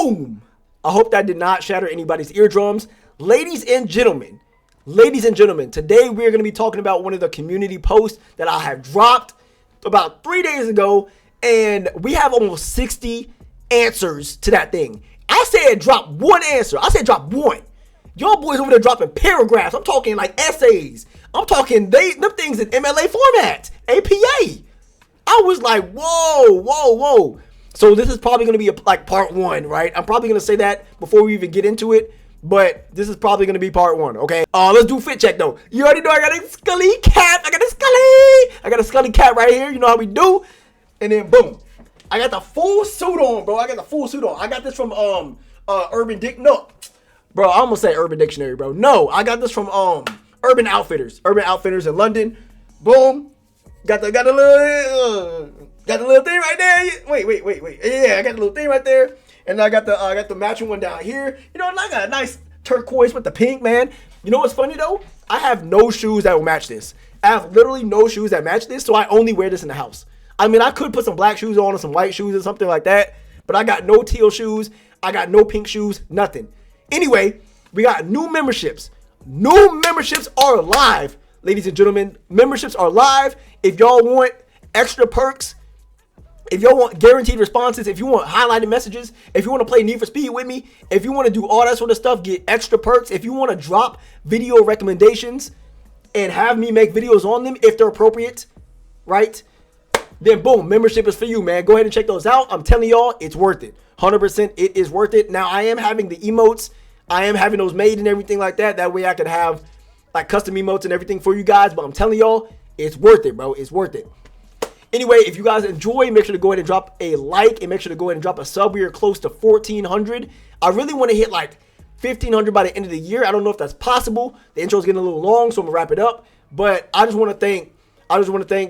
boom. I hope that did not shatter anybody's eardrums. Ladies and gentlemen, today we're going to be talking about one of the community posts that I have dropped about 3 days ago, and we have almost 60 answers to that thing. I said drop one answer. I said drop one. Y'all boys over there dropping paragraphs. I'm talking like essays. I'm talking them things in MLA format, APA. I was like, whoa. So this is probably going to be like part one, right? I'm probably going to say that before we even get into it. But this is probably going to be part one, okay? Let's do fit check, though. You already know I got a Scully cap. I got a Scully cap right here. You know how we do. And then, boom. I got the full suit on, bro. I got this from Urban Bro, I almost said Urban Dictionary, bro. No, I got this from Urban Outfitters. Urban Outfitters in London. Boom. Got the little thing right there. Wait. Yeah, I got the little thing right there. And I got the matching one down here. You know, and I got a nice turquoise with the pink, man. You know what's funny though? I have no shoes that will match this. I have literally no shoes that match this, so I only wear this in the house. I mean, I could put some black shoes on or some white shoes or something like that, but I got no teal shoes. I got no pink shoes, nothing. Anyway, we got new memberships. New memberships are live, ladies and gentlemen. Memberships are live. If y'all want extra perks, if y'all want guaranteed responses, if you want highlighted messages, if you want to play Need for Speed with me, if you want to do all that sort of stuff, get extra perks, if you want to drop video recommendations and have me make videos on them if they're appropriate, right? Then boom, membership is for you, man. Go ahead and check those out. I'm telling y'all, it's worth it. 100% it is worth it. Now, I am having the emotes. I am having those made and everything like that. That way I could have like custom emotes and everything for you guys. But I'm telling y'all, it's worth it, bro. It's worth it. Anyway, if you guys enjoy, make sure to go ahead and drop a like and make sure to go ahead and drop a sub. We are close to 1,400. I really want to hit like 1,500 by the end of the year. I don't know if that's possible. The intro is getting a little long, so I'm gonna wrap it up. But I just want to thank,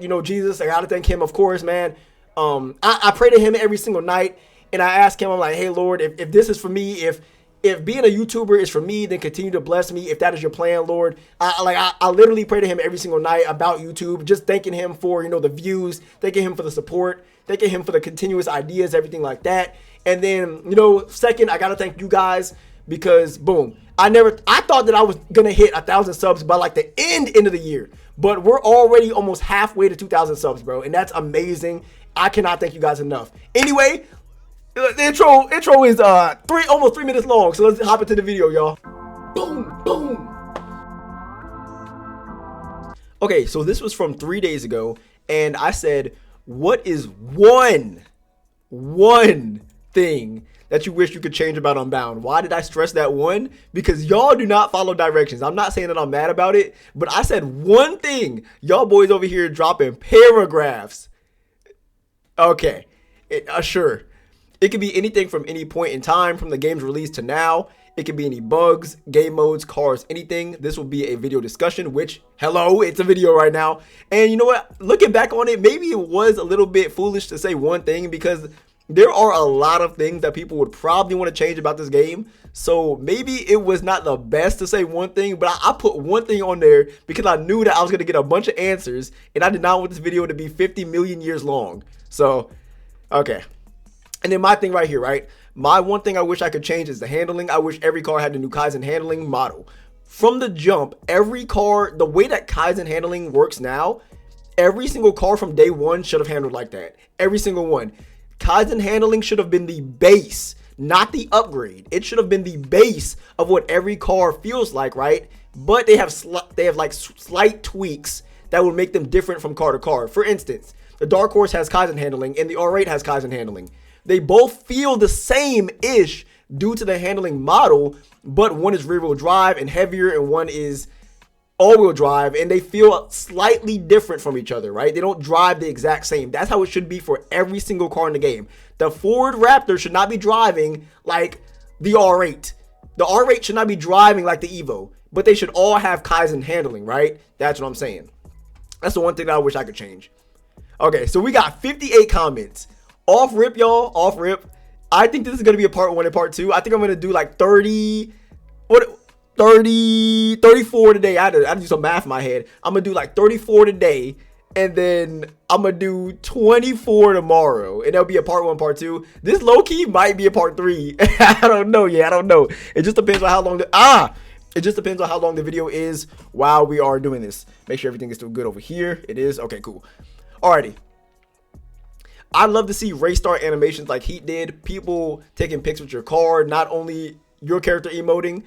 you know, Jesus. I gotta thank him, of course, man. I pray to him every single night, and I ask him, I'm like, hey, Lord, if this is for me, if being a YouTuber is for me, then continue to bless me. If that is your plan, Lord, I literally pray to him every single night about YouTube, just thanking him for, you know, the views, thanking him for the support, thanking him for the continuous ideas, everything like that. And then, you know, second, I got to thank you guys because boom, I thought that I was going to hit 1,000 subs by like the end of the year, but we're already almost halfway to 2,000 subs, bro. And that's amazing. I cannot thank you guys enough. Anyway, the intro is almost 3 minutes long, so let's hop into the video, y'all. Boom. Okay, so this was from 3 days ago, and I said, what is one thing that you wish you could change about Unbound? Why did I stress that one? Because y'all do not follow directions. I'm not saying that I'm mad about it, but I said one thing. Y'all boys over here dropping paragraphs. Okay, sure. It could be anything from any point in time from the game's release to now. It could be any bugs, game modes, cars, anything. This will be a video discussion, which, hello, it's a video right now. And you know what? Looking back on it, maybe it was a little bit foolish to say one thing because there are a lot of things that people would probably want to change about this game. So maybe it was not the best to say one thing, but I put one thing on there because I knew that I was going to get a bunch of answers and I did not want this video to be 50 million years long. So, okay. And then my thing right here, right? My one thing I wish I could change is the handling. I wish every car had the new Kaizen handling model. From the jump, every car, the way that Kaizen handling works now, every single car from day one should have handled like that. Every single one. Kaizen handling should have been the base, not the upgrade. It should have been the base of what every car feels like, right? But they have like slight tweaks that would make them different from car to car. For instance, the Dark Horse has Kaizen handling and the R8 has Kaizen handling. They both feel the same-ish due to the handling model, but one is rear-wheel drive and heavier and one is all-wheel drive, and they feel slightly different from each other, right? They don't drive the exact same. That's how it should be for every single car in the game. The Ford Raptor should not be driving like the R8. The R8 should not be driving like the Evo, but they should all have Kaizen handling, right? That's what I'm saying. That's the one thing that I wish I could change. Okay, so we got 58 comments. Off rip, y'all. Off rip. I think this is going to be a part 1 and part 2. I think I'm going to do like 34 today. I had to do some math in my head. I'm going to do like 34 today. And then I'm going to do 24 tomorrow. And there'll be a part 1, part 2. This low-key might be a part 3. I don't know. Yeah, I don't know. It just depends on how long it just depends on how long the video is while we are doing this. Make sure everything is still good over here. It is. Okay, cool. Alrighty. I'd love to see race start animations like Heat did. People taking pics with your car. Not only your character emoting.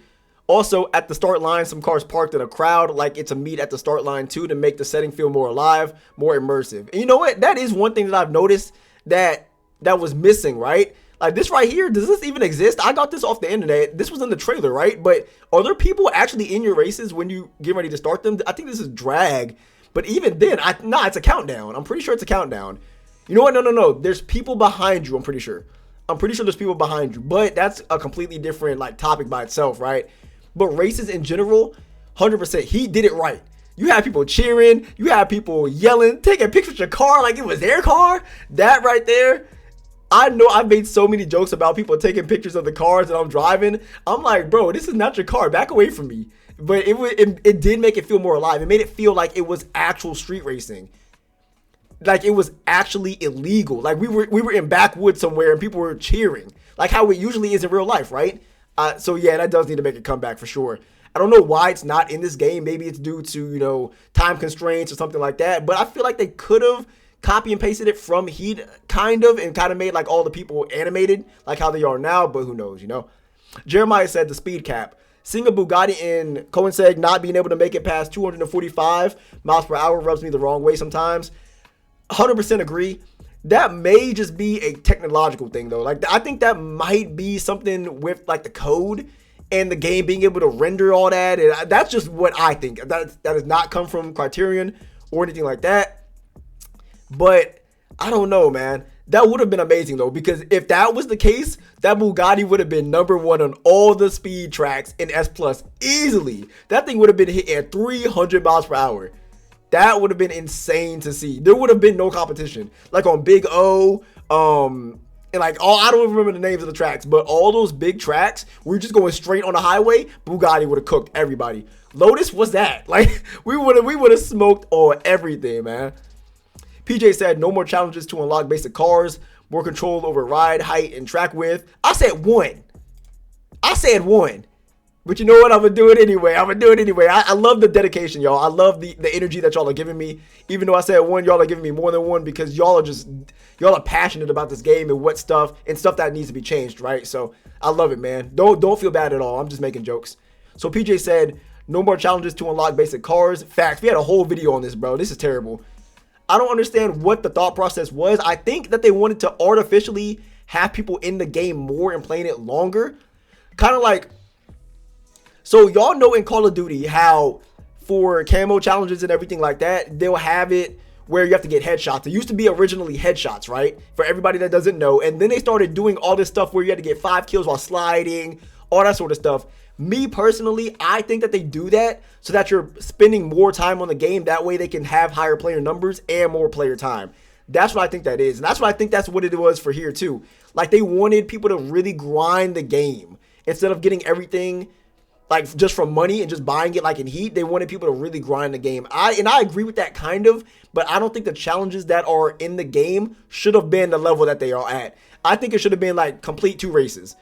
Also, at the start line, some cars parked in a crowd like it's a meet at the start line too, to make the setting feel more alive, more immersive. And you know what? That is one thing that I've noticed that was missing, right? Like this right here, does this even exist? I got this off the internet. This was in the trailer, right? But are there people actually in your races when you get ready to start them? I think this is drag. But even then, it's a countdown. I'm pretty sure it's a countdown. You know what? No. There's people behind you, I'm pretty sure. I'm pretty sure there's people behind you. But that's a completely different like topic by itself, right? But races in general, 100%, he did it right. You have people cheering, you have people yelling, taking pictures with your car like it was their car. That right there, I know I've made so many jokes about people taking pictures of the cars that I'm driving. I'm like, bro, this is not your car. Back away from me. But it did make it feel more alive. It made it feel like it was actual street racing. Like it was actually illegal. Like we were in backwoods somewhere and people were cheering. Like how it usually is in real life, right? So yeah, that does need to make a comeback for sure. I don't know why it's not in this game. Maybe it's due to, you know, time constraints or something like that. But I feel like they could have copy and pasted it from Heat kind of made like all the people animated like how they are now. But who knows, you know. Jeremiah said the speed cap. Seeing a Bugatti in Coenseg not being able to make it past 245 miles per hour rubs me the wrong way sometimes. 100% agree. That may just be a technological thing though. Like I think that might be something with like the code and the game being able to render all that. And that's just what I think. That does not come from Criterion or anything like that. But I don't know, man. That would have been amazing though, because if that was the case, that Bugatti would have been #1 on all the speed tracks in S Plus easily. That thing would have been hit at 300 miles per hour. That would have been insane to see. There would have been no competition. Like on Big O, and like all, I don't remember the names of the tracks, but all those big tracks, we're just going straight on the highway. Bugatti would have cooked everybody. Lotus, what's that? Like we would have smoked on everything, man. PJ said no more challenges to unlock basic cars, more control over ride height and track width. I said one. But you know what? I'm going to do it anyway. I love the dedication, y'all. I love the energy that y'all are giving me. Even though I said one, y'all are giving me more than one because y'all are passionate about this game and stuff that needs to be changed, right? So I love it, man. Don't feel bad at all. I'm just making jokes. So PJ said, no more challenges to unlock basic cars. Facts. We had a whole video on this, bro. This is terrible. I don't understand what the thought process was. I think that they wanted to artificially have people in the game more and playing it longer. Kind of like, so y'all know in Call of Duty how for camo challenges and everything like that, they'll have it where you have to get headshots. It used to be originally headshots, right? For everybody that doesn't know. And then they started doing all this stuff where you had to get 5 kills while sliding, all that sort of stuff. Me personally, I think that they do that so that you're spending more time on the game. That way they can have higher player numbers and more player time. That's what I think that is. And that's what I think that's what it was for here too. Like they wanted people to really grind the game instead of getting everything like just from money and just buying it like in Heat. They wanted people to really grind the game. I agree with that kind of, but I don't think the challenges that are in the game should have been the level that they are at. I think it should have been like complete 2 races.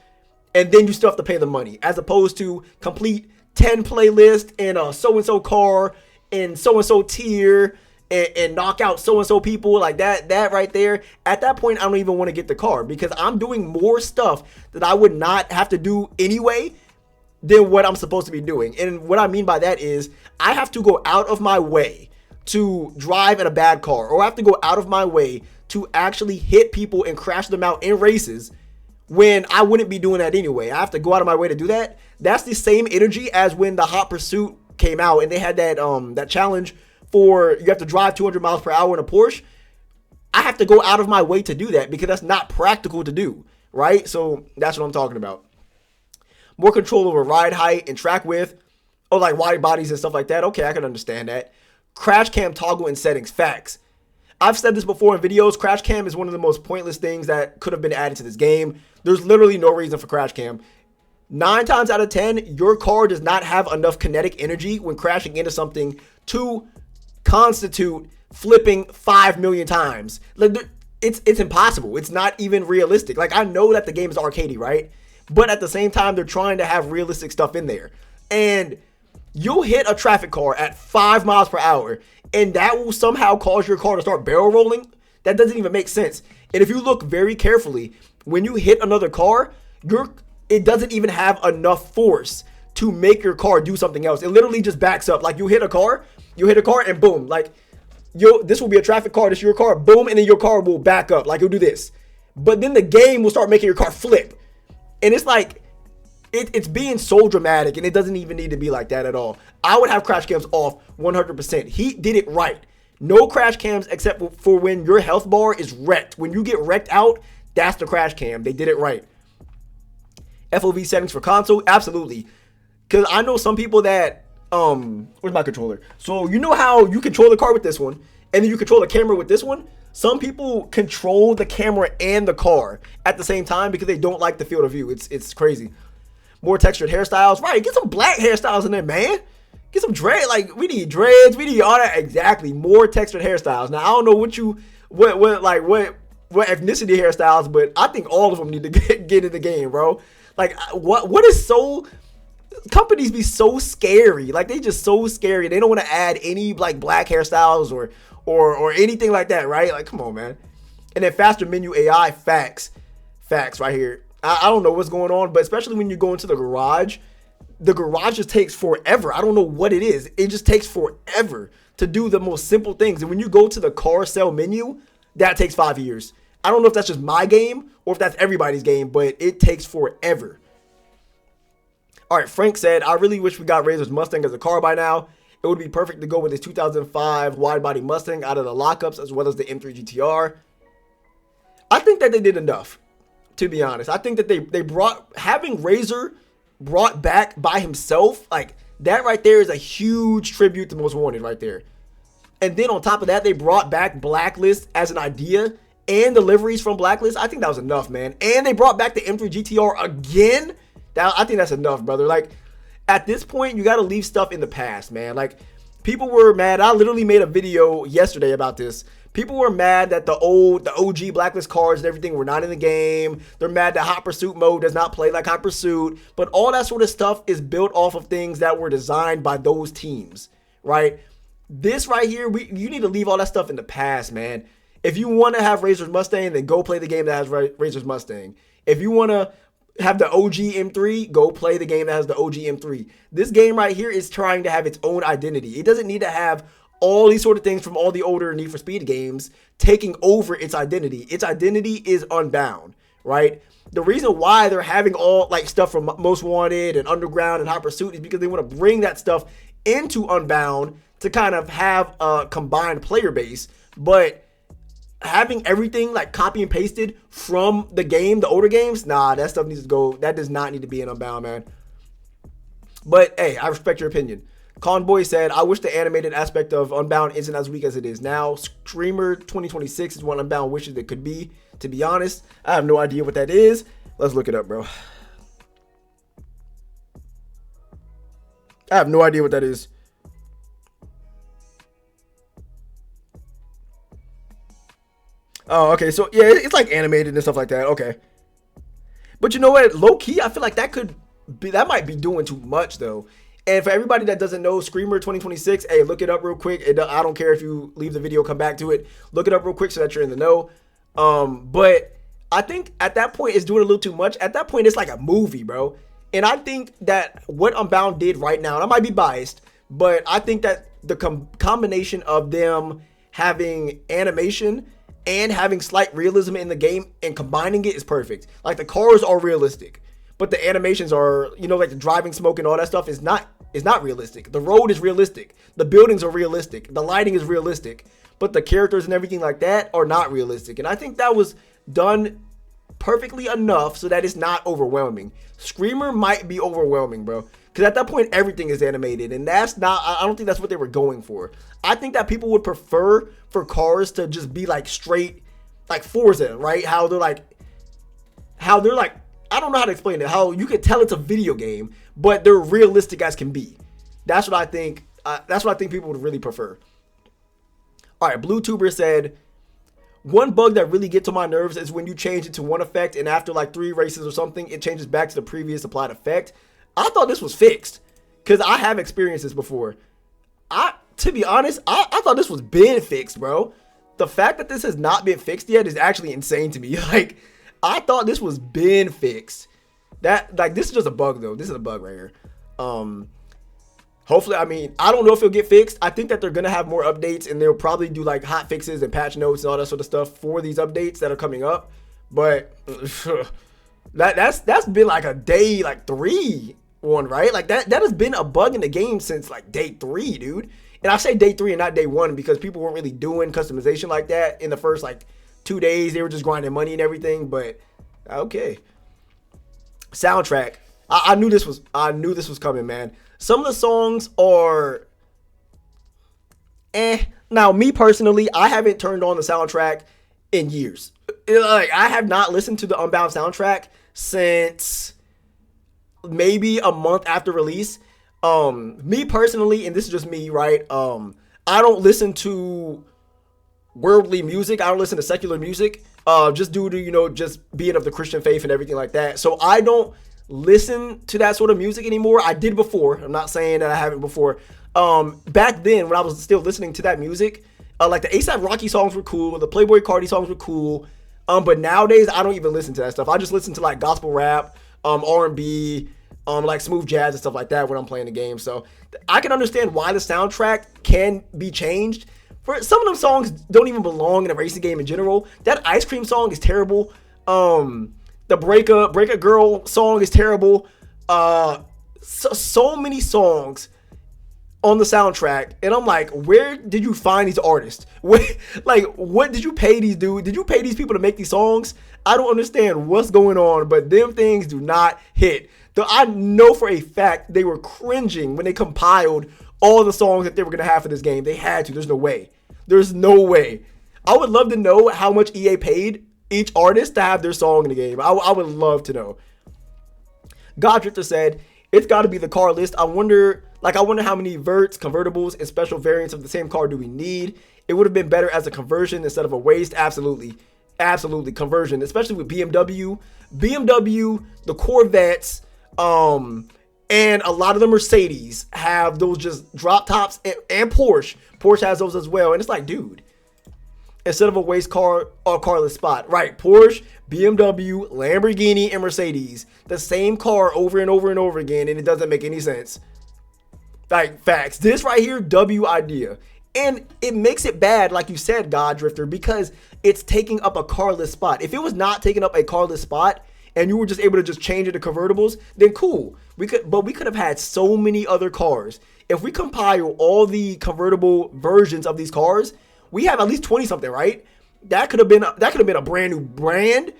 And then you still have to pay the money, as opposed to complete 10 playlist and a so-and-so car and so-and-so tier and knock out so-and-so people like that right there. At that point, I don't even want to get the car because I'm doing more stuff that I would not have to do anyway than what I'm supposed to be doing. And what I mean by that is I have to go out of my way to drive in a bad car, or I have to go out of my way to actually hit people and crash them out in races when I wouldn't be doing that anyway. I have to go out of my way to do that. That's the same energy as when the Hot Pursuit came out and they had that challenge for you have to drive 200 miles per hour in a Porsche. I have to go out of my way to do that because that's not practical to do, right? So that's what I'm talking about. More control over ride height and track width. Oh, like wide bodies and stuff like that. Okay, I can understand that. Crash cam toggle in settings. Facts. I've said this before in videos. Crash cam is one of the most pointless things that could have been added to this game. There's literally no reason for crash cam. 9 times out of 10, your car does not have enough kinetic energy when crashing into something to constitute flipping 5 million times. Like, it's impossible. It's not even realistic. Like, I know that the game is arcadey, right? But at the same time, they're trying to have realistic stuff in there. And you'll hit a traffic car at 5 miles per hour, and that will somehow cause your car to start barrel rolling. That doesn't even make sense. And if you look very carefully, when you hit another car, it doesn't even have enough force to make your car do something else. It literally just backs up. Like, you hit a car, and boom. Like, this will be a traffic car, this is your car, boom, and then your car will back up. Like, it'll do this. But then the game will start making your car flip. And it's like, it's being so dramatic, and it doesn't even need to be like that at all. I would have crash cams off 100%. He did it right. No crash cams except for when your health bar is wrecked. When you get wrecked out, that's the crash cam. They did it right. FOV settings for console? Absolutely. Because I know some people that, where's my controller? So you know how you control the car with this one, and then you control the camera with this one? Some people control the camera and the car at the same time because they don't like the field of view. It's crazy. More textured hairstyles. Right, get some black hairstyles in there, man. Get some dread. Like, we need dreads. We need all that. Exactly. More textured hairstyles. Now, I don't know what ethnicity hairstyles, but I think all of them need to get in the game, bro. Like, what is so... Companies be so scary. Like, they just so scary. They don't want to add any, like, black hairstyles or anything like that, right? Like, come on, man. And then faster menu AI. Facts right here. I don't know what's going on, but especially when you go into the garage just takes forever. I don't know what it is. It just takes forever to do the most simple things. And when you go to the car sell menu, that takes 5 years. I don't know if that's just my game or if that's everybody's game, but it takes forever. All right, Frank said, I really wish we got Razor's Mustang as a car by now. It would be perfect to go with his 2005 wide-body Mustang out of the lockups as well as the M3 GTR. I think that they did enough, to be honest. I think that they having Razor brought back by himself, like, that right there is a huge tribute to Most Wanted right there. And then on top of that, they brought back Blacklist as an idea and deliveries from Blacklist. I think that was enough, man. And they brought back the M3 GTR again. I think that's enough, brother. Like, at this point, you got to leave stuff in the past, man. Like, people were mad. I literally made a video yesterday about this. People were mad that the OG Blacklist cars and everything were not in the game. They're mad that Hot Pursuit mode does not play like Hot Pursuit. But all that sort of stuff is built off of things that were designed by those teams, right? This right here, you need to leave all that stuff in the past, man. If you want to have Razor's Mustang, then go play the game that has Razor's Mustang. If you want to have the OG M3, go play the game that has the OG M3. This game right here is trying to have its own identity. It doesn't need to have all these sort of things from all the older Need for Speed games taking over its identity. Its identity is Unbound, right? The reason why they're having all like stuff from Most Wanted and Underground and Hot Pursuit is because they want to bring that stuff into Unbound to kind of have a combined player base. But having everything like copy and pasted from the game, the older games, nah, that stuff needs to go. That does not need to be in Unbound, man. But hey, I respect your opinion. Conboy said, I wish the animated aspect of Unbound isn't as weak as it is now. Screamer 2026 is what Unbound wishes it could be. To be honest, I have no idea what that is. Let's look it up, bro. I have no idea what that is. Oh, okay. So, yeah, it's like animated and stuff like that. Okay. But you know what? Low key, I feel like that might be doing too much, though. And for everybody that doesn't know, Screamer 2026, hey, look it up real quick. I don't care if you leave the video, come back to it. Look it up real quick so that you're in the know. But I think at that point, it's doing a little too much. At that point, it's like a movie, bro. And I think that what Unbound did right now, and I might be biased, but I think that the combination of them having animation and having slight realism in the game and combining it is perfect. Like, the cars are realistic, but the animations are, you know, like the driving, smoke, and all that stuff is not realistic. The road is realistic. The buildings are realistic. The lighting is realistic, but the characters and everything like that are not realistic. And I think that was done perfectly enough so that it's not overwhelming. Screamer might be overwhelming, bro, because at that point everything is animated, and that's not, I don't think that's what they were going for. I think that people would prefer for cars to just be like straight, like Forza, right? How they're like, I don't know how to explain it. How you can tell it's a video game, but they're realistic as can be. That's what I think. That's what I think people would really prefer. All right, BlueTuber said, one bug that really gets on my nerves is when you change it to one effect and after like 3 races or something, it changes back to the previous applied effect. I thought this was fixed because I have experienced this before. To be honest, I thought this was been fixed, bro. The fact that this has not been fixed yet is actually insane to me. Like, I thought this was been fixed. This is just a bug though. This is a bug right here. Hopefully, I mean, I don't know if it'll get fixed. I think that they're gonna have more updates and they'll probably do like hot fixes and patch notes and all that sort of stuff for these updates that are coming up. But that's been like a day like 3 one, right? Like that has been a bug in the game since like day 3, dude. And I say day 3 and not day 1 because people weren't really doing customization like that in the first like 2 days. They were just grinding money and everything. But okay, soundtrack. I knew this was coming, man. Some of the songs are Now, me personally, I haven't turned on the soundtrack in years. Like, I have not listened to the Unbound soundtrack since maybe a month after release. Me personally, and this is just me, right? I don't listen to worldly music. I don't listen to secular music. Just due to, just being of the Christian faith and everything like that. So I don't listen to that sort of music anymore. I did before. I'm not saying that I haven't before. Back then when I was still listening to that music, like the A$AP Rocky songs were cool, the Playboi Carti songs were cool. But nowadays I don't even listen to that stuff. I just listen to like gospel rap, R&B, like smooth jazz and stuff like that when I'm playing the game. So I can understand why the soundtrack can be changed. For some of them songs don't even belong in a racing game in general. That Ice Cream song is terrible. The Break a Girl song is terrible. So many songs on the soundtrack, and I'm like, where did you find these artists? What did you pay these dudes? Did you pay these people to make these songs? I don't understand what's going on, but them things do not hit. Though I know for a fact they were cringing when they compiled all the songs that they were gonna have for this game. They had to. There's no way. There's no way. I would love to know how much EA paid each artist to have their song in the game. I would love to know. Goddrifter said, it's got to be the car list. I wonder how many verts, convertibles, and special variants of the same car do we need? It would have been better as a conversion instead of a waste. Absolutely. Absolutely. Conversion, especially with BMW, the Corvettes, and a lot of the Mercedes have those just drop tops, and Porsche. Porsche has those as well. And it's like, dude, instead of a waste car or carless spot, right? Porsche, BMW, Lamborghini, and Mercedes. The same car over and over and over again, and it doesn't make any sense. Like, facts. This right here, W idea. And it makes it bad, like you said, God Drifter, because it's taking up a carless spot. If it was not taking up a carless spot, and you were just able to just change it to convertibles, then cool. We could have had so many other cars. If we compile all the convertible versions of these cars, we have at least 20 something, right? That could have been a brand new brand.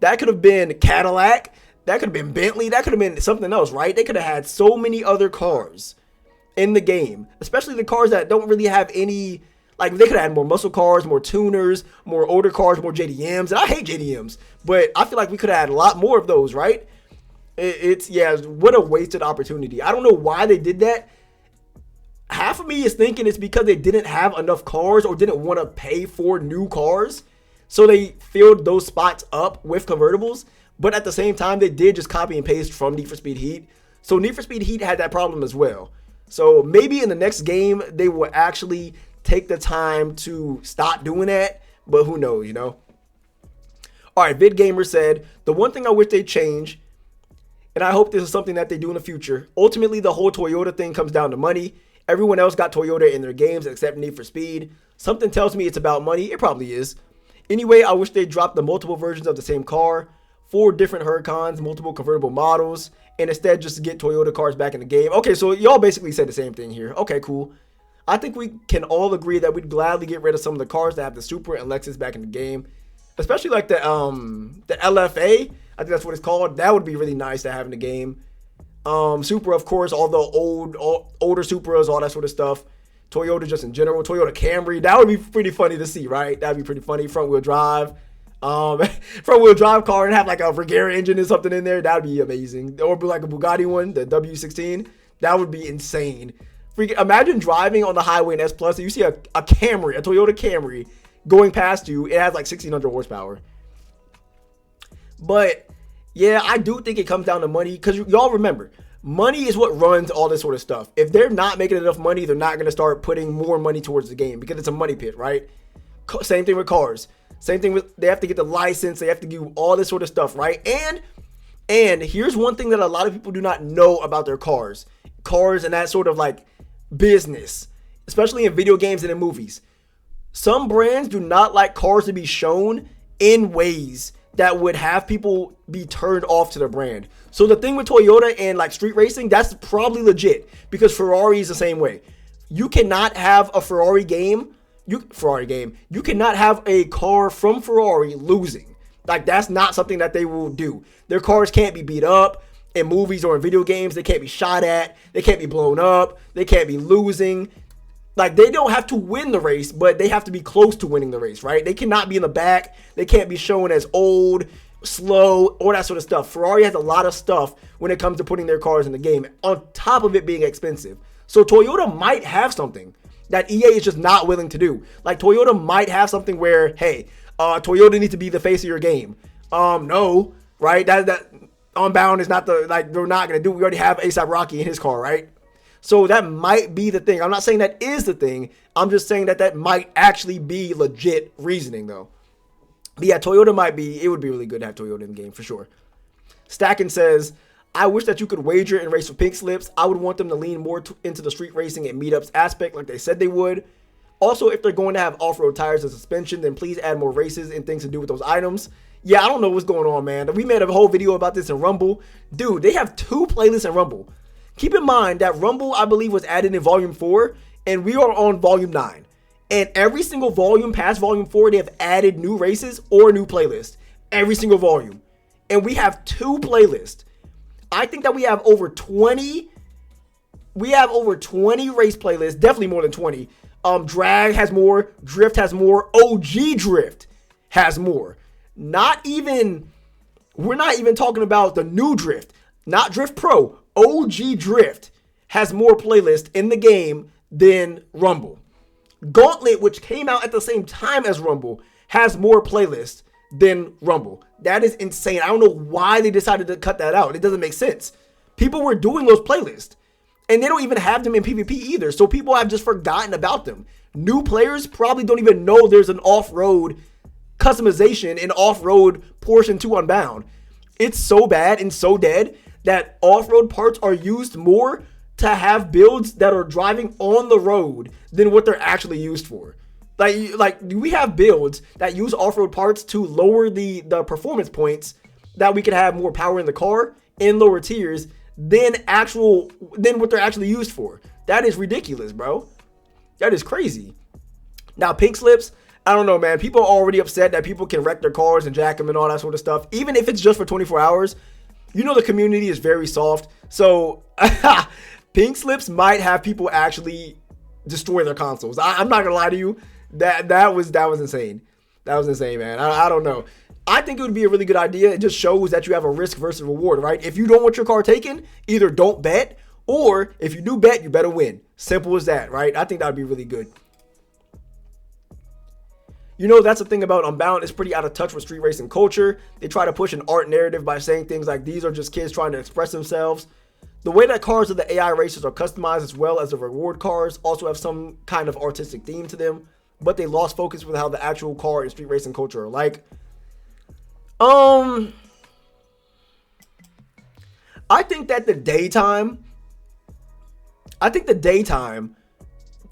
That could have been Cadillac. That could have been Bentley. That could have been something else, right? They could have had so many other cars in the game, especially the cars that don't really have any, like, they could have had more muscle cars, more tuners, more older cars, more JDMs. And I hate JDMs, but I feel like we could have had a lot more of those, right? Yeah, what a wasted opportunity. I don't know why they did that. Half of me is thinking it's because they didn't have enough cars or didn't want to pay for new cars. So they filled those spots up with convertibles. But at the same time, they did just copy and paste from Need for Speed Heat. So Need for Speed Heat had that problem as well. So maybe in the next game, they will actually take the time to stop doing that. But who knows, All right, VidGamer said, the one thing I wish they'd change, and I hope this is something that they do in the future, ultimately the whole Toyota thing comes down to money. Everyone else got Toyota in their games except Need for Speed. Something tells me it's about money. It probably is. Anyway, I wish they dropped the multiple versions of the same car, 4 different Huracans, multiple convertible models, and instead just get Toyota cars back in the game. Okay, so y'all basically said the same thing here. Okay, cool. I think we can all agree that we'd gladly get rid of some of the cars that have the Supra and Lexus back in the game, especially like the LFA. I think that's what it's called. That would be really nice to have in the game. Supra, of course, all the older Supras, all that sort of stuff. Toyota just in general, Toyota Camry, that would be pretty funny to see, right? That'd be pretty funny. Front wheel drive car and have like a Regera engine or something in there. That'd be amazing. Or be like a Bugatti one, the W16. That would be insane. Imagine driving on the highway in S Plus and you see a Camry, a Toyota Camry, going past you. It has like 1,600 horsepower. But yeah, I do think it comes down to money, because y'all remember, money is what runs all this sort of stuff. If they're not making enough money, they're not going to start putting more money towards the game, because it's a money pit, right? Same thing with cars. Same thing with, they have to get the license, they have to do all this sort of stuff, right? And here's one thing that a lot of people do not know about their cars and that sort of like business, especially in video games and in movies. Some brands do not like cars to be shown in ways that would have people be turned off to their brand. So the thing with Toyota and like street racing, that's probably legit, because Ferrari is the same way. You cannot have a Ferrari game. You cannot have a car from Ferrari losing. Like, that's not something that they will do. Their cars can't be beat up in movies or in video games. They can't be shot at. They can't be blown up. They can't be losing. Like, they don't have to win the race, but they have to be close to winning the race, right? They cannot be in the back. They can't be shown as old, slow, all that sort of stuff. Ferrari has a lot of stuff when it comes to putting their cars in the game, on top of it being expensive. So Toyota might have something that EA is just not willing to do. Like, Toyota might have something where, hey, Toyota needs to be the face of your game. No, right? That Unbound is not the, like, they're not going to do. We already have A$AP Rocky in his car, right? So that might be the thing. I'm not saying that is the thing. I'm just saying that that might actually be legit reasoning, though. But yeah, Toyota might be, it would be really good to have Toyota in the game for sure. Stackin says, I wish that you could wager and race with pink slips. I would want them to lean more into the street racing and meetups aspect like they said they would. Also, if they're going to have off-road tires and suspension, then please add more races and things to do with those items. Yeah, I don't know what's going on, man. We made a whole video about this in Rumble. Dude, they have 2 playlists in Rumble. Keep in mind that Rumble, I believe, was added in Volume 4, and we are on Volume 9. And every single volume past Volume 4, they have added new races or new playlists. Every single volume. And we have 2 playlists. I think that we have over 20. We have over 20 race playlists. Definitely more than 20. Drag has more. Drift has more. OG Drift has more. We're not even talking about the new Drift. Not Drift Pro. OG Drift has more playlists in the game than Rumble. Gauntlet, which came out at the same time as Rumble, has more playlists than Rumble. That is insane. I don't know why they decided to cut that out. It doesn't make sense. People were doing those playlists, and they don't even have them in PvP either, so people have just forgotten about them. New players probably don't even know there's an off-road customization and off-road portion to Unbound. It's so bad and so dead that off-road parts are used more to have builds that are driving on the road than what they're actually used for. Like we have builds that use off-road parts to lower the performance points, that we can have more power in the car in lower tiers than what they're actually used for. That is ridiculous, bro. That is crazy. Now, pink slips, I don't know, man. People are already upset that people can wreck their cars and jack them and all that sort of stuff. Even if it's just for 24 hours, you know the community is very soft. So pink slips might have people actually destroy their consoles. I'm not gonna lie to you. That was insane. That was insane, man. I don't know. I think it would be a really good idea. It just shows that you have a risk versus reward, right? If you don't want your car taken, either don't bet, or if you do bet, you better win. Simple as that, right? I think that would be really good. You know, that's the thing about Unbound. It's pretty out of touch with street racing culture. They try to push an art narrative by saying things like these are just kids trying to express themselves. The way that cars of the AI racers are customized, as well as the reward cars, also have some kind of artistic theme to them, but they lost focus with how the actual car and street racing culture are like. I think that the daytime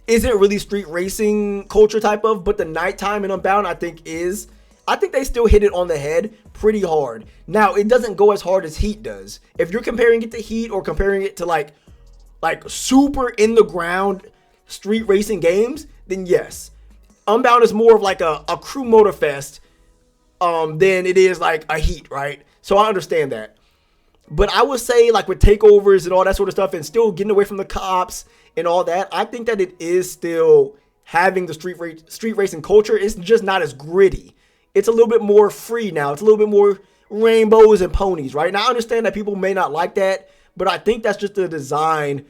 isn't really street racing culture type of, but the nighttime in Unbound I think is. I think they still hit it on the head pretty hard. Now, it doesn't go as hard as Heat does. If you're comparing it to Heat or comparing it to like super in the ground street racing games, then yes. Unbound is more of like a crew motor fest than it is like a Heat, right? So I understand that. But I would say, like, with takeovers and all that sort of stuff and still getting away from the cops and all that, I think that it is still having the street racing culture. It's just not as gritty. It's a little bit more free now. It's a little bit more rainbows and ponies, right? Now, I understand that people may not like that, but I think that's just the design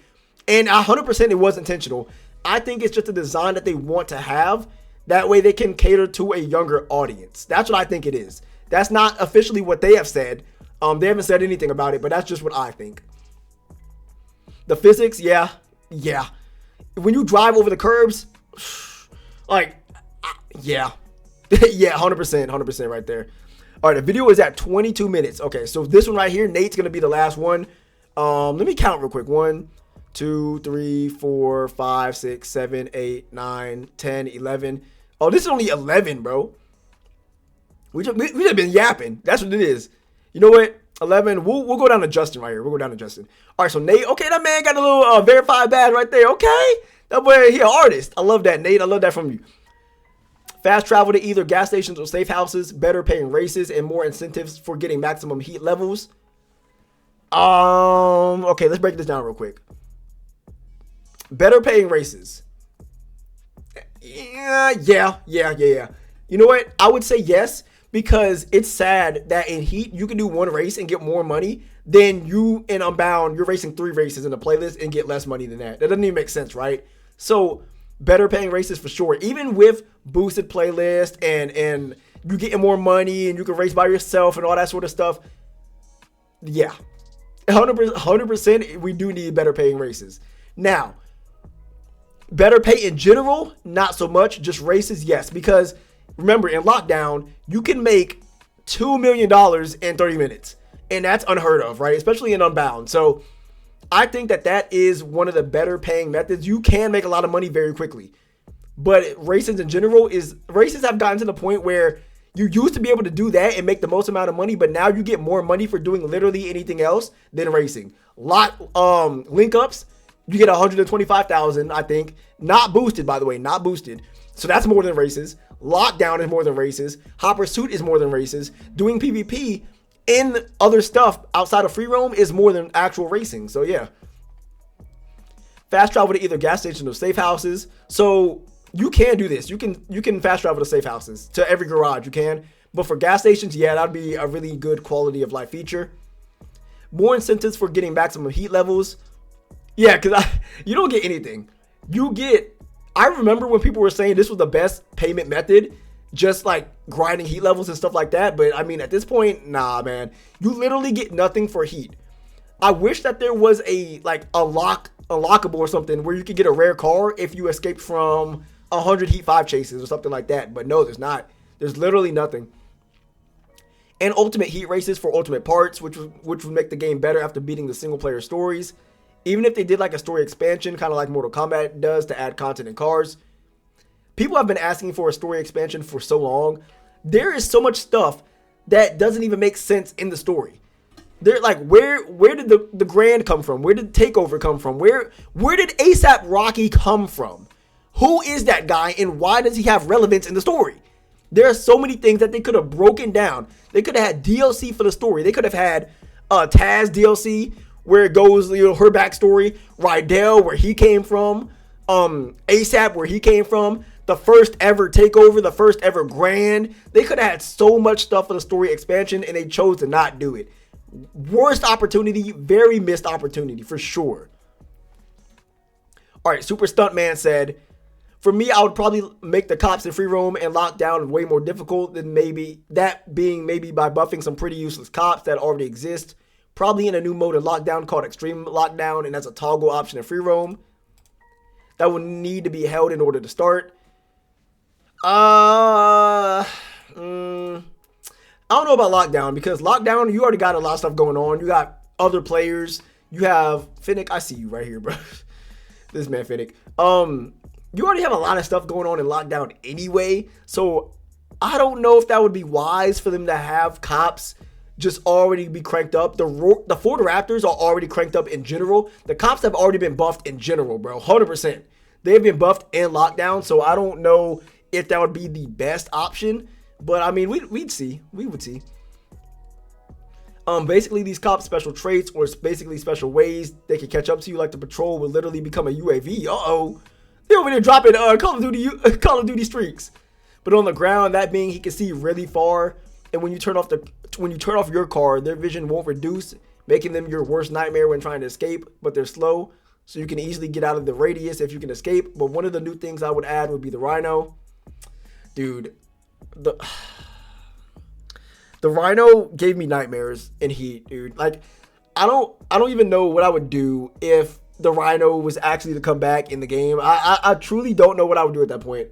And 100% it was intentional. I think it's just a design that they want to have. That way they can cater to a younger audience. That's what I think it is. That's not officially what they have said. They haven't said anything about it, but that's just what I think. The physics, yeah. When you drive over the curbs, like, yeah. Yeah, 100% right there. All right, the video is at 22 minutes. Okay, so this one right here, Nate's going to be the last one. Let me count real quick. 1, 2, 3, 4, 5, 6, 7, 8, 9, 10, 11. Oh, this is only 11, bro. We just been yapping. That's what it is. You know what? 11. We'll go down to Justin right here. We'll go down to Justin. All right, so Nate. Okay, that man got a little verified badge right there. Okay, that boy, he an artist. I love that, Nate. I love that from you. Fast travel to either gas stations or safe houses. Better paying races and more incentives for getting maximum heat levels. Okay, let's break this down real quick. Better paying races. Yeah. You know what? I would say yes, because it's sad that in Heat, you can do one race and get more money than you in Unbound. You're racing 3 races in the playlist and get less money than that. That doesn't even make sense, right? So better paying races for sure. Even with boosted playlist and you getting more money and you can race by yourself and all that sort of stuff. Yeah. 100% we do need better paying races. Now, better pay in general, not so much. Just races, yes. Because remember, in lockdown, you can make $2 million in 30 minutes. And that's unheard of, right? Especially in Unbound. So I think that is one of the better paying methods. You can make a lot of money very quickly. But races in general races have gotten to the point where you used to be able to do that and make the most amount of money, but now you get more money for doing literally anything else than racing. Link ups, you get 125,000, I think. Not boosted, by the way, not boosted. So that's more than races. Lockdown is more than races. Hot Pursuit is more than races. Doing PvP in other stuff outside of free roam is more than actual racing. So yeah. Fast travel to either gas stations or safe houses. So you can do this. You can fast travel to safe houses, to every garage you can. But for gas stations, yeah, that'd be a really good quality of life feature. More incentives for getting maximum heat levels. Yeah, because you don't get anything. I remember when people were saying this was the best payment method, just like grinding heat levels and stuff like that. But I mean, at this point, nah, man. You literally get nothing for heat. I wish that there was a lockable or something where you could get a rare car if you escaped from 100 Heat 5 chases or something like that. But no, there's not. There's literally nothing. And ultimate heat races for ultimate parts, which would make the game better after beating the single player stories. Even if they did like a story expansion, kind of like Mortal Kombat does, to add content in cars. People have been asking for a story expansion for so long. There is so much stuff that doesn't even make sense in the story. They're like, where did the Grand come from? Where did Takeover come from? Where did ASAP Rocky come from? Who is that guy and why does he have relevance in the story? There are so many things that they could have broken down. They could have had DLC for the story. They could have had Taz DLC where it goes, her backstory, Rydell, where he came from, ASAP, where he came from, the first ever Takeover, the first ever Grand. They could have had so much stuff for the story expansion and they chose to not do it. Worst opportunity, very missed opportunity for sure. All right, Super Stuntman said, for me, I would probably make the cops in free roam and lockdown way more difficult than maybe by buffing some pretty useless cops that already exist. Probably in a new mode of lockdown called Extreme Lockdown, and that's a toggle option in free roam. That would need to be held in order to start. I don't know about lockdown, because lockdown, you already got a lot of stuff going on. You got other players. You have Finnick. I see you right here, bro. This man Finnick. You already have a lot of stuff going on in lockdown anyway. So I don't know if that would be wise for them to have cops just already be cranked up. The Ford Raptors are already cranked up in general. The cops have already been buffed in general, bro. 100%. They've been buffed in lockdown. So I don't know if that would be the best option. But I mean, we'd see. We would see. Basically, these cops' special traits or basically special ways they can catch up to you, like the patrol would literally become a UAV. Uh-oh. They over there dropping Call of Duty streaks. But on the ground, that being he can see really far. And when you turn off your car, their vision won't reduce, making them your worst nightmare when trying to escape, but they're slow. so you can easily get out of the radius if you can escape. But one of the new things I would add would be the Rhino. Dude, the Rhino gave me nightmares in Heat, dude. Like, I don't even know what I would do if the Rhino was actually to come back in the game. I truly don't know what I would do at that point.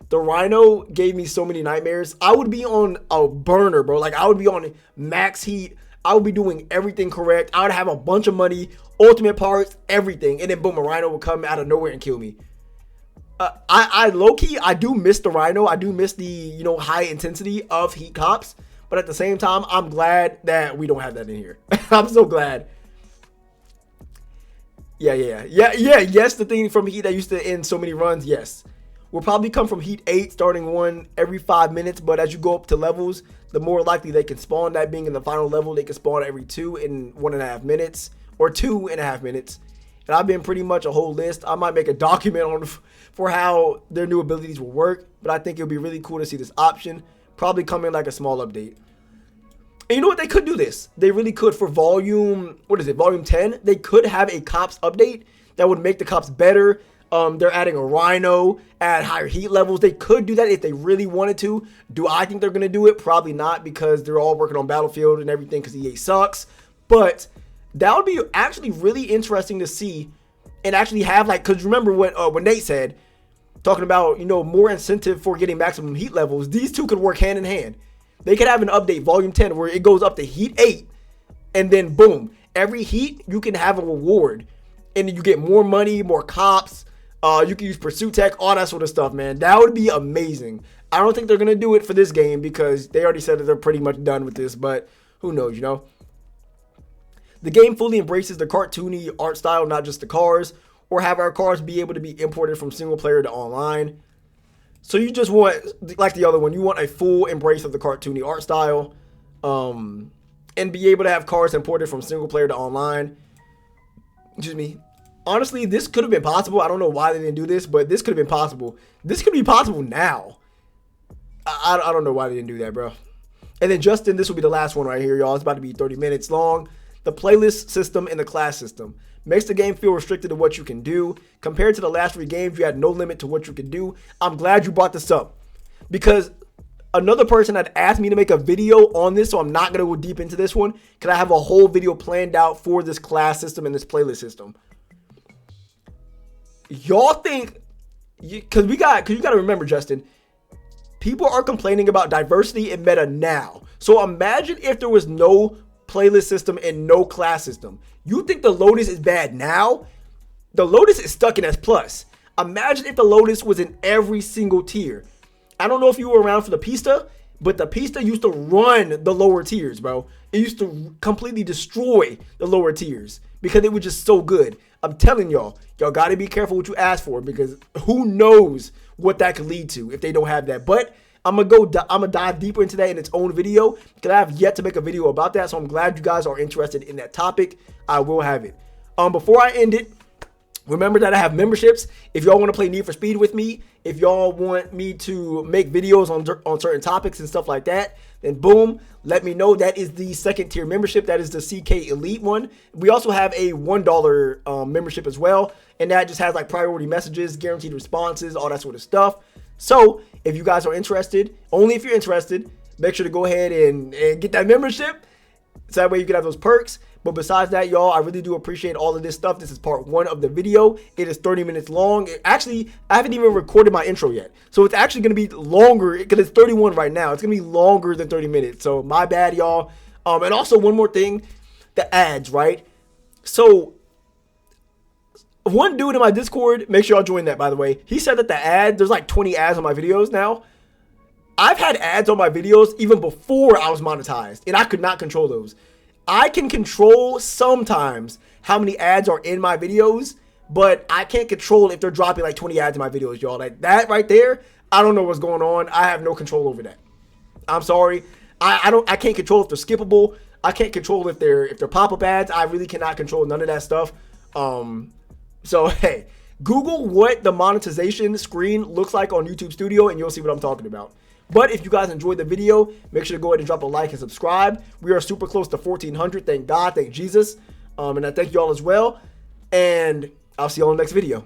The Rhino gave me so many nightmares. I would be on a burner, bro. Like, I would be on max heat. I would be doing everything correct. I would have a bunch of money, ultimate parts, everything. And then boom, a Rhino would come out of nowhere and kill me. I low-key, I do miss the Rhino. I do miss the, you know, high intensity of Heat cops. But at the same time, I'm glad that we don't have that in here. I'm so glad. Yeah. Yes, the thing from Heat that used to end so many runs, yes. Will probably come from Heat 8, starting one every 5 minutes. But as you go up to levels, the more likely they can spawn. That being in the final level, they can spawn every 2 in 1.5 minutes. Or 2.5 minutes. And I've been pretty much a whole list. I might make a document on for how their new abilities will work. But I think it would be really cool to see this option. Probably come in like a small update. And you know what? They could do this. They really could for volume, volume 10. They could have a cops update that would make the cops better. They're adding a Rhino at higher heat levels. They could do that if they really wanted to. Do I think they're going to do it? Probably not, because they're all working on Battlefield and everything because EA sucks. But that would be actually really interesting to see and actually have, like, because remember what Nate said, talking about, you know, more incentive for getting maximum heat levels. These two could work hand in hand. They could have an update, volume 10, where it goes up to heat 8, and then boom, every heat you can have a reward, and then you get more money, more cops. You can use pursuit tech, all that sort of stuff, man. That would be amazing. I don't think they're gonna do it for this game because they already said that they're pretty much done with this, but who knows, you know? The game fully embraces the cartoony art style, not just the cars, or have our cars be able to be imported from single player to online. So you just want, like the other one, you want a full embrace of the cartoony art style, and be able to have cars imported from single player to online. Excuse me. Honestly, this could have been possible. I don't know why they didn't do this, but this could have been possible. This could be possible now. I don't know why they didn't do that, bro. And then Justin, this will be the last one right here, y'all. It's about to be 30 minutes long. The playlist system and the class system makes the game feel restricted to what you can do. Compared to the last 3 games, you had no limit to what you could do. I'm glad you brought this up, because another person had asked me to make a video on this, so I'm not going to go deep into this one, because I have a whole video planned out for this class system and this playlist system. Y'all think, because you got to remember, Justin, people are complaining about diversity in meta now. So imagine if there was no playlist system and no class system. You think the Lotus is bad now? The Lotus is stuck in S+. Imagine if the Lotus was in every single tier. I don't know if you were around for the Pista, but the Pista used to run the lower tiers, bro. It used to completely destroy the lower tiers because it was just so good. I'm telling y'all got to be careful what you ask for, because who knows what that could lead to if they don't have that. But I'm gonna dive deeper into that in its own video, because I have yet to make a video about that. So I'm glad you guys are interested in that topic. I will have it. Before I end it, remember that I have memberships. If y'all want to play Need for Speed with me, if y'all want me to make videos on certain topics and stuff like that, then boom, let me know. That is the 2nd tier membership. That is the CK Elite one. We also have a $1 membership as well, and that just has like priority messages, guaranteed responses, all that sort of stuff. So if you guys are interested, only if you're interested, make sure to go ahead and get that membership, so that way you can have those perks. But besides that, y'all, I really do appreciate all of this stuff. This is part 1 of the video. It is 30 minutes long. Actually, I haven't even recorded my intro yet. So it's actually going to be longer, because it's 31 right now. It's going to be longer than 30 minutes. So my bad, y'all. And also one more thing, the ads, right? So one dude in my Discord, make sure y'all join that, by the way. He said that there's like 20 ads on my videos now. I've had ads on my videos even before I was monetized, and I could not control those. I can control sometimes how many ads are in my videos, but I can't control if they're dropping like 20 ads in my videos, y'all. Like that right there, I don't know what's going on. I have no control over that. I'm sorry. I can't control if they're skippable. I can't control if they're pop-up ads. I really cannot control none of that stuff. So hey, Google what the monetization screen looks like on YouTube Studio, and you'll see what I'm talking about. But if you guys enjoyed the video, make sure to go ahead and drop a like and subscribe. We are super close to 1,400. Thank God. Thank Jesus. And I thank you all as well. And I'll see you all in the next video.